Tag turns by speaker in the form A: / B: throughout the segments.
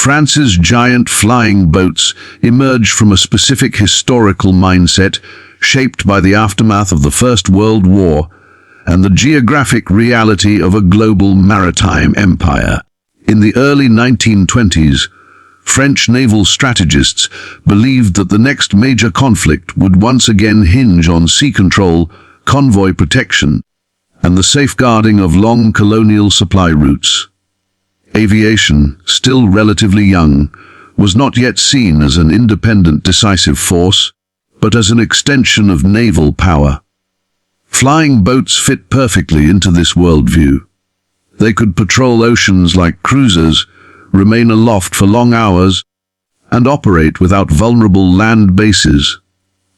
A: France's giant flying boats emerged from a specific historical mindset shaped by the aftermath of the First World War and the geographic reality of a global maritime empire. In the early 1920s, French naval strategists believed that the next major conflict would once again hinge on sea control, convoy protection, and the safeguarding of long colonial supply routes. Aviation, still relatively young, was not yet seen as an independent decisive force, but as an extension of naval power. Flying boats fit perfectly into this worldview. They could patrol oceans like cruisers, remain aloft for long hours, and operate without vulnerable land bases.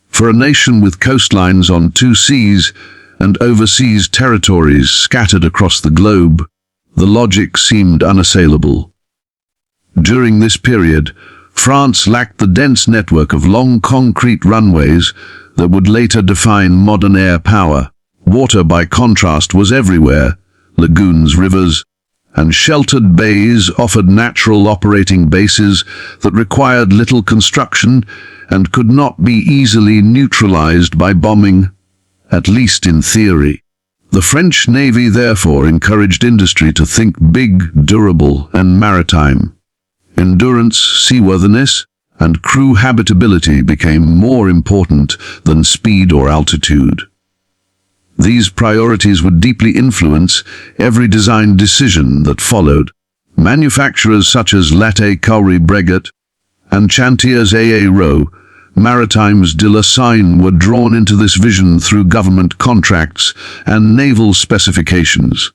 A: For a nation with coastlines on two seas and overseas territories scattered across the globe, the logic seemed unassailable. During this period, France lacked the dense network of long concrete runways that would later define modern air power. Water, by contrast, was everywhere. Lagoons, rivers, and sheltered bays offered natural operating bases that required little construction and could not be easily neutralized by bombing, at least in theory. The French Navy therefore encouraged industry to think big, durable, and maritime. Endurance, seaworthiness, and crew habitability became more important than speed or altitude. These priorities would deeply influence every design decision that followed. Manufacturers such as Latte Cowrie Breguet and Chantiers Aero Maritimes de la Seine were drawn into this vision through government contracts and naval specifications.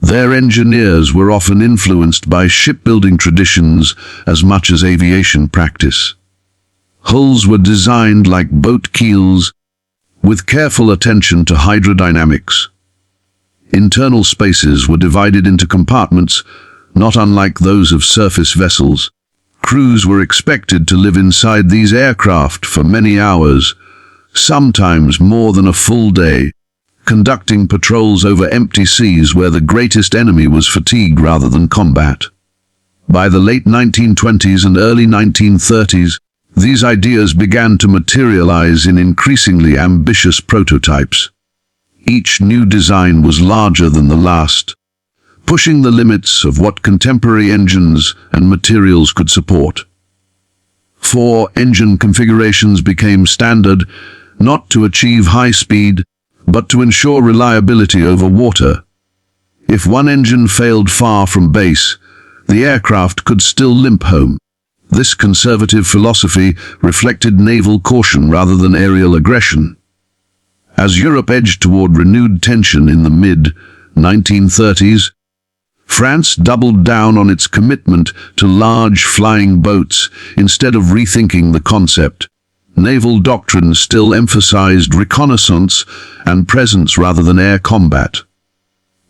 A: Their engineers were often influenced by shipbuilding traditions as much as aviation practice. Hulls were designed like boat keels, with careful attention to hydrodynamics. Internal spaces were divided into compartments, not unlike those of surface vessels. Crews were expected to live inside these aircraft for many hours, sometimes more than a full day, conducting patrols over empty seas where the greatest enemy was fatigue rather than combat. By the late 1920s and early 1930s, these ideas began to materialize in increasingly ambitious prototypes. Each new design was larger than the last, pushing the limits of what contemporary engines and materials could support. 4 engine configurations became standard, not to achieve high speed, but to ensure reliability over water. If one engine failed far from base, the aircraft could still limp home. This conservative philosophy reflected naval caution rather than aerial aggression. As Europe edged toward renewed tension in the mid-1930s, France doubled down on its commitment to large flying boats instead of rethinking the concept. Naval doctrine still emphasized reconnaissance and presence rather than air combat.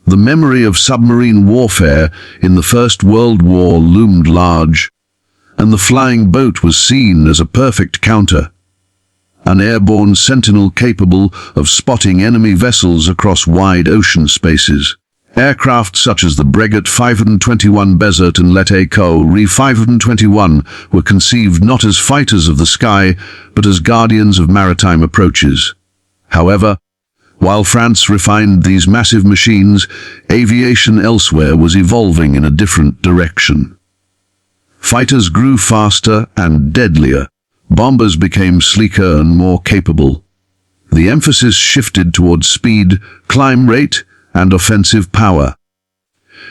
A: The memory of submarine warfare in the First World War loomed large, and the flying boat was seen as a perfect counter. An airborne sentinel capable of spotting enemy vessels across wide ocean spaces. Aircraft such as the Breguet 521 Besart and Latte Cowrie 521 were conceived not as fighters of the sky, but as guardians of maritime approaches. However, while France refined these massive machines, aviation elsewhere was evolving in a different direction. Fighters grew faster and deadlier. Bombers became sleeker and more capable. The emphasis shifted towards speed, climb rate, and offensive power.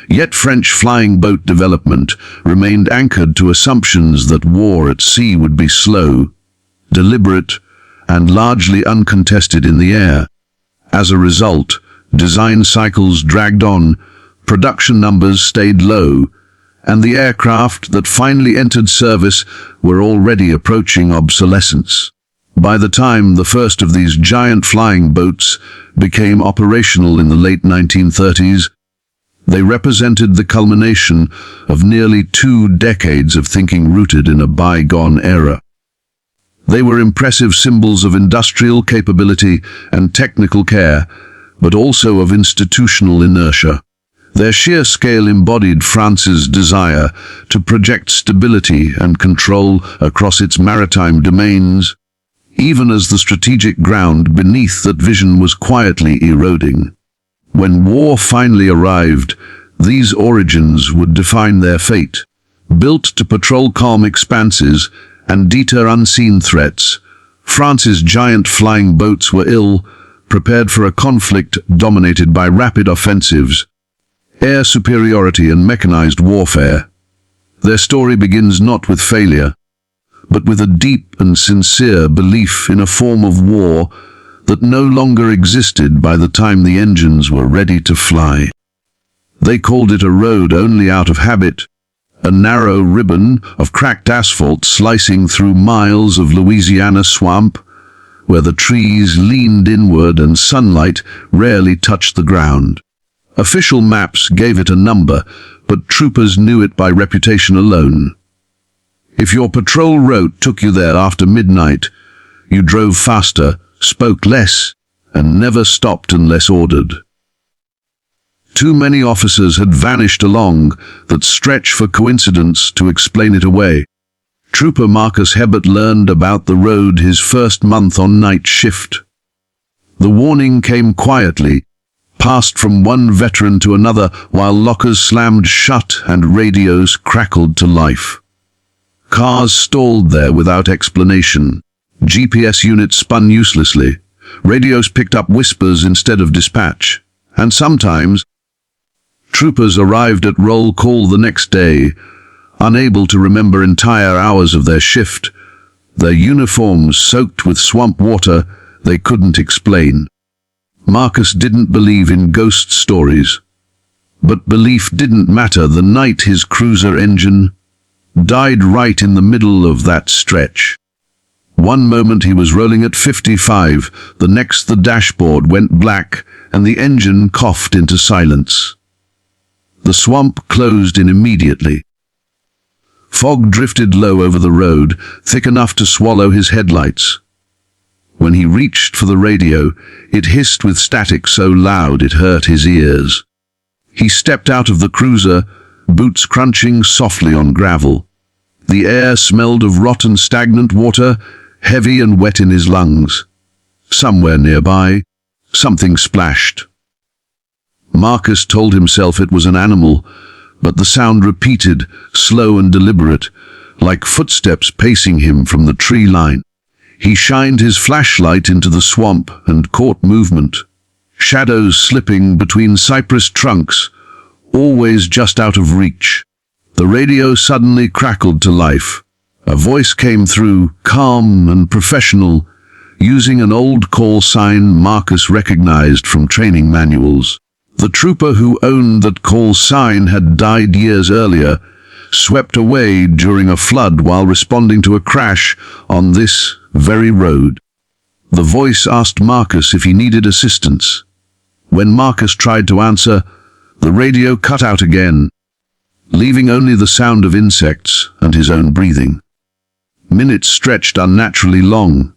A: Yet French flying boat development remained anchored to assumptions that war at sea would be slow, deliberate, and largely uncontested in the air. As a result, design cycles dragged on, production numbers stayed low, and the aircraft that finally entered service were already approaching obsolescence. By the time the first of these giant flying boats became operational in the late 1930s, they represented the culmination of nearly 2 decades of thinking rooted in a bygone era. They were impressive symbols of industrial capability and technical care, but also of institutional inertia. Their sheer scale embodied France's desire to project stability and control across its maritime domains, even as the strategic ground beneath that vision was quietly eroding. When war finally arrived, these origins would define their fate. Built to patrol calm expanses and deter unseen threats, France's giant flying boats were ill-prepared for a conflict dominated by rapid offensives, air superiority and mechanized warfare. Their story begins not with failure, but with a deep and sincere belief in a form of war that no longer existed by the time the engines were ready to fly. They called it a road only out of habit, a narrow ribbon of cracked asphalt slicing through miles of Louisiana swamp, where the trees leaned inward and sunlight rarely touched the ground. Official maps gave it a number, but troopers knew it by reputation alone. If your patrol route took you there after midnight, you drove faster, spoke less, and never stopped unless ordered. Too many officers had vanished along that stretch for coincidence to explain it away. Trooper Marcus Hebert learned about the road his first month on night shift. The warning came quietly, passed from one veteran to another while lockers slammed shut and radios crackled to life. Cars stalled there without explanation. GPS units spun uselessly. Radios picked up whispers instead of dispatch. And sometimes, troopers arrived at roll call the next day, unable to remember entire hours of their shift, their uniforms soaked with swamp water they couldn't explain. Marcus didn't believe in ghost stories, but belief didn't matter the night his cruiser engine died right in the middle of that stretch. One moment he was rolling at 55, the next the dashboard went black and the engine coughed into silence. The swamp closed in immediately. Fog drifted low over the road, thick enough to swallow his headlights. When he reached for the radio, it hissed with static so loud it hurt his ears. He stepped out of the cruiser, boots crunching softly on gravel. The air smelled of rotten stagnant water, heavy and wet in his lungs. Somewhere nearby, something splashed. Marcus told himself it was an animal, but the sound repeated, slow and deliberate, like footsteps pacing him from the tree line. He shined his flashlight into the swamp and caught movement. Shadows slipping between cypress trunks, always just out of reach. The radio suddenly crackled to life. A voice came through, calm and professional, using an old call sign Marcus recognized from training manuals. The trooper who owned that call sign had died years earlier, swept away during a flood while responding to a crash on this very road. The voice asked Marcus if he needed assistance. When Marcus tried to answer, the radio cut out again, leaving only the sound of insects and his own breathing. Minutes stretched unnaturally long.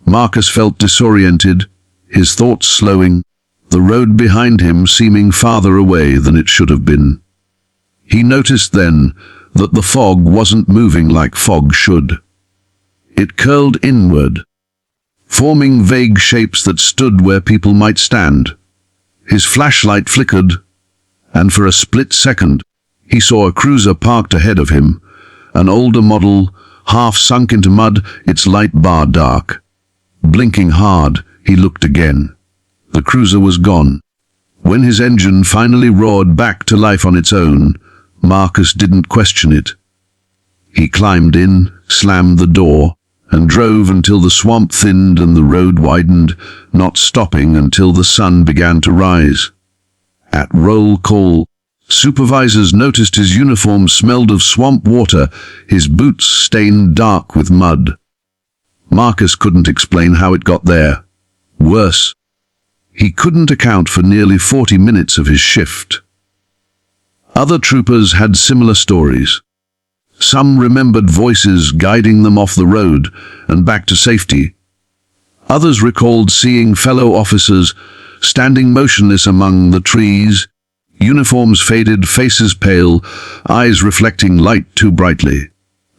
A: Marcus felt disoriented, his thoughts slowing, the road behind him seeming farther away than it should have been. He noticed then that the fog wasn't moving like fog should. It curled inward, forming vague shapes that stood where people might stand. His flashlight flickered, and for a split second, he saw a cruiser parked ahead of him, an older model, half sunk into mud, its light bar dark. Blinking hard, he looked again. The cruiser was gone. When his engine finally roared back to life on its own, Marcus didn't question it. He climbed in, slammed the door, and drove until the swamp thinned and the road widened, not stopping until the sun began to rise. At roll call, supervisors noticed his uniform smelled of swamp water, his boots stained dark with mud. Marcus couldn't explain how it got there. Worse, he couldn't account for nearly 40 minutes of his shift. Other troopers had similar stories. Some remembered voices guiding them off the road and back to safety. Others recalled seeing fellow officers standing motionless among the trees, Uniforms faded, faces pale, eyes reflecting light too brightly.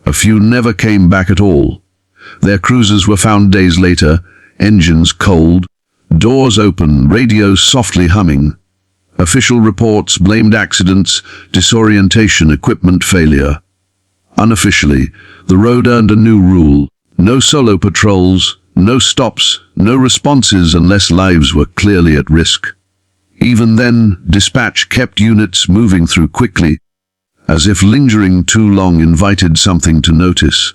A: A few never came back at all. Their cruisers were found days later, engines cold, doors open, radios softly humming. Official reports blamed accidents, disorientation, equipment failure. Unofficially, the road earned a new rule. No solo patrols, no stops, no responses unless lives were clearly at risk. Even then, dispatch kept units moving through quickly, as if lingering too long invited something to notice.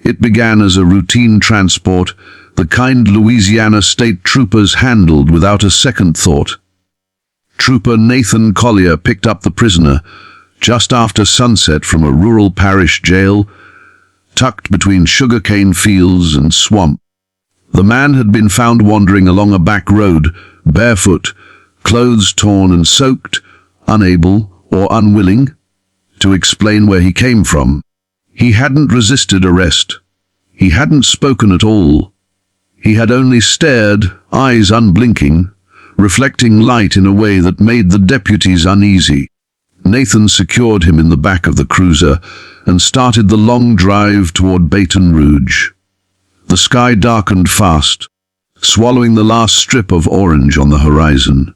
A: It began as a routine transport, the kind Louisiana state troopers handled without a second thought. Trooper Nathan Collier picked up the prisoner just after sunset from a rural parish jail, tucked between sugarcane fields and swamp. The man had been found wandering along a back road, barefoot, clothes torn and soaked, unable or unwilling to explain where he came from. He hadn't resisted arrest. He hadn't spoken at all. He had only stared, eyes unblinking, reflecting light in a way that made the deputies uneasy. Nathan secured him in the back of the cruiser and started the long drive toward Baton Rouge. The sky darkened fast, swallowing the last strip of orange on the horizon.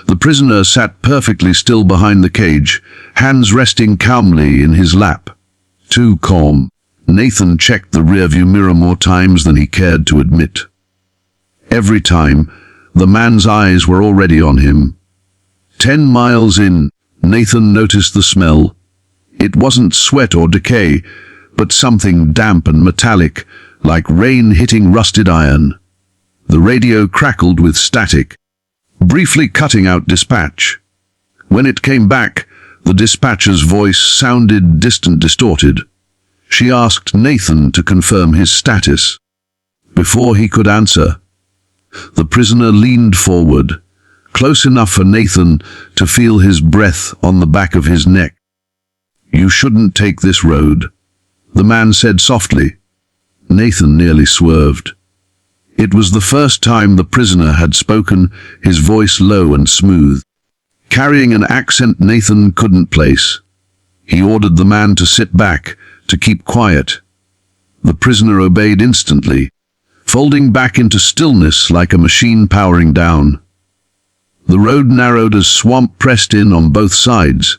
A: The prisoner sat perfectly still behind the cage, hands resting calmly in his lap. Too calm. Nathan checked the rearview mirror more times than he cared to admit. Every time, the man's eyes were already on him. 10 miles in, Nathan noticed the smell. It wasn't sweat or decay, but something damp and metallic, like rain hitting rusted iron. The radio crackled with static, briefly cutting out dispatch. When it came back, the dispatcher's voice sounded distant, distorted. She asked Nathan to confirm his status. Before he could answer, the prisoner leaned forward, close enough for Nathan to feel his breath on the back of his neck. "You shouldn't take this road," the man said softly. Nathan nearly swerved. It was the first time the prisoner had spoken, his voice low and smooth, carrying an accent Nathan couldn't place. He ordered the man to sit back, to keep quiet. The prisoner obeyed instantly, folding back into stillness like a machine powering down. The road narrowed as swamp pressed in on both sides.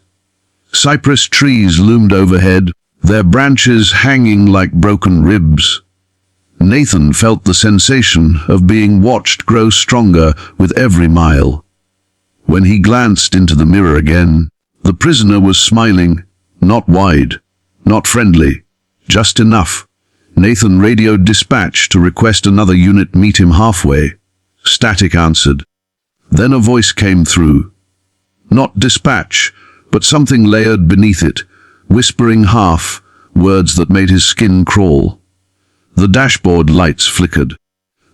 A: Cypress trees loomed overhead, their branches hanging like broken ribs. Nathan felt the sensation of being watched grow stronger with every mile. When he glanced into the mirror again, the prisoner was smiling, not wide, not friendly, just enough. Nathan radioed dispatch to request another unit meet him halfway. Static answered. Then a voice came through. Not dispatch, but something layered beneath it, whispering half, words that made his skin crawl. The dashboard lights flickered.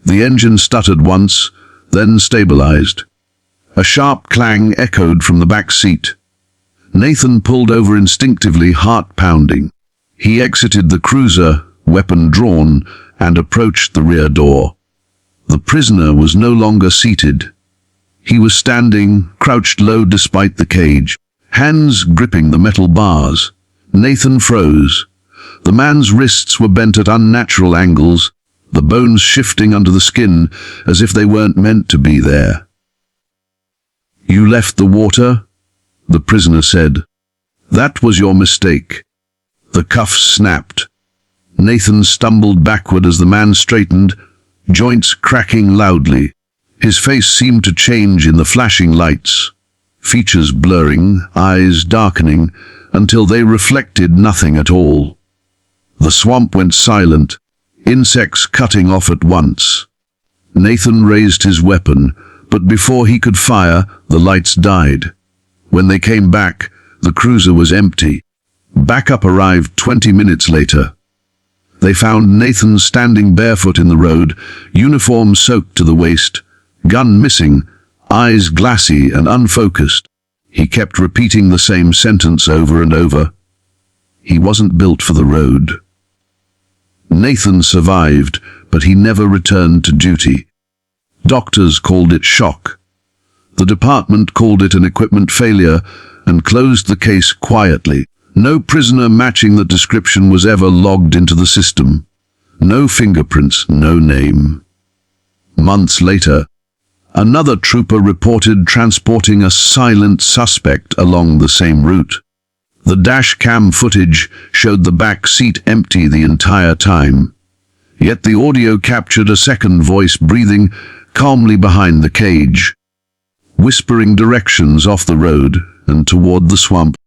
A: The engine stuttered once, then stabilized. A sharp clang echoed from the back seat. Nathan pulled over instinctively, heart pounding. He exited the cruiser, weapon drawn, and approached the rear door. The prisoner was no longer seated. He was standing, crouched low despite the cage, hands gripping the metal bars. Nathan froze. The man's wrists were bent at unnatural angles, the bones shifting under the skin as if they weren't meant to be there. "You left the water?" the prisoner said. "That was your mistake." The cuffs snapped. Nathan stumbled backward as the man straightened, joints cracking loudly. His face seemed to change in the flashing lights, features blurring, eyes darkening, until they reflected nothing at all. The swamp went silent, insects cutting off at once. Nathan raised his weapon, but before he could fire, the lights died. When they came back, the cruiser was empty. Backup arrived 20 minutes later. They found Nathan standing barefoot in the road, uniform soaked to the waist, gun missing, eyes glassy and unfocused. He kept repeating the same sentence over and over. He wasn't built for the road. Nathan survived, but he never returned to duty. Doctors called it shock. The department called it an equipment failure and closed the case quietly. No prisoner matching the description was ever logged into the system. No fingerprints, no name. Months later, another trooper reported transporting a silent suspect along the same route. The dash cam footage showed the back seat empty the entire time. Yet the audio captured a second voice breathing calmly behind the cage, whispering directions off the road and toward the swamp.